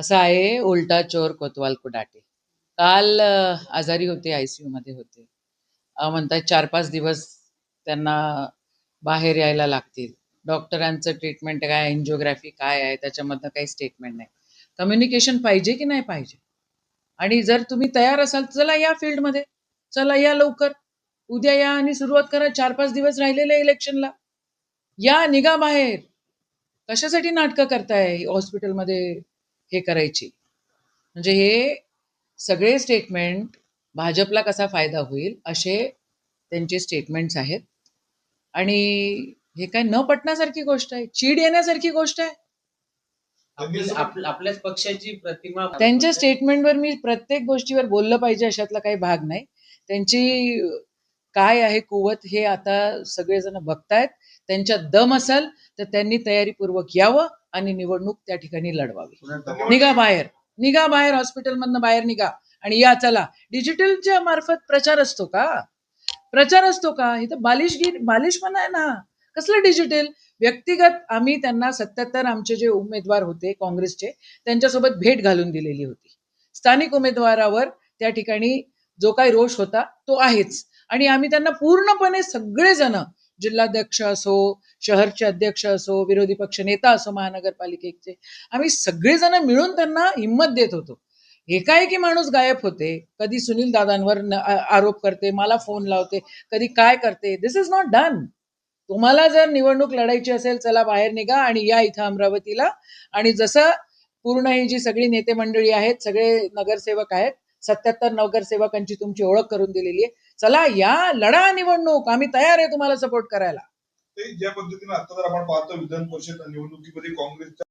असं आहे, उलटा चोर कोतवाल को डाटे. काल आजारी होते, आयसीयू मध्ये होते. म्हणतात 4-5 दिवस त्यांना बाहेर यायला लागतील. डॉक्टरांचं ट्रीटमेंट काय, एन्जिओग्राफी काय आहे, त्याच्यामधनं काही स्टेटमेंट नाही. कम्युनिकेशन पाहिजे की नाही पाहिजे? आणि जर तुम्ही तयार असाल, चला या फील्डमध्ये, चला या लवकर. उद्या या आणि सुरुवात करा. 4-5 दिवस राहिलेले इलेक्शनला. या, निघा बाहेर. कशासाठी नाटकं करताय हॉस्पिटलमध्ये हे करायची? म्हणजे हे सगळे स्टेटमेंट भाजपला कसा फायदा होईल असे त्यांचे स्टेटमेंट्स आहेत. आणि हे काय न पटण्यासारखी गोष्ट आहे, चीड येण्यासारखी गोष्ट आहे. आपल्याच पक्षाची प्रतिमा त्यांच्या स्टेटमेंटवर मी प्रत्येक गोष्टीवर बोललं पाहिजे अशातला काही भाग नाही. त्यांची काय आहे कुवत हे आता सगळेजण बघतायत. त्यांच्यात दम असेल तर त्यांनी तयारीपूर्वक यावं आणि निवडणूक त्या ठिकाणी लढवावी. निघा बाहेर, निघा बाहेर, हॉस्पिटलमधनं बाहेर निघा आणि या, चला. डिजिटलच्या मार्फत प्रचार असतो का? प्रचार असतो का? इथं बालिशपणा आहे ना. कसलं डिजिटल? व्यक्तिगत आम्ही त्यांना 77 आमचे जे उमेदवार होते काँग्रेसचे, त्यांच्यासोबत भेट घालून दिलेली होती. स्थानिक उमेदवारावर त्या ठिकाणी जो काही रोष होता तो आहेच. आणि आम्ही त्यांना पूर्णपणे सगळेजण, जिल्हाध्यक्ष असो, शहरचे अध्यक्ष असो, विरोधी पक्ष नेता असो महानगरपालिकेचे, आम्ही सगळेजण मिळून त्यांना हिंमत देत होतो. एकाएकी माणूस गायब होते, कधी सुनील दादांवर आरोप करते, मला फोन लावते, कधी काय करते. दिस इज नॉट डन. तुम्हाला जर निवडणूक लढायची असेल, चला बाहेर निघा आणि या इथं अमरावतीला. आणि जसं पूर्ण ही जी सगळी नेते मंडळी आहेत, सगळे नगरसेवक आहेत, 77 नगरसेवकांची तुमची ओळख करून दिलेली आहे. चला या, लढा निवडणूक, आम्ही तयार आहे तुम्हाला सपोर्ट करायला. ज्या पद्धतीने आता जर आपण पाहतो विधान परिषद निवडणुकीमध्ये काँग्रेसच्या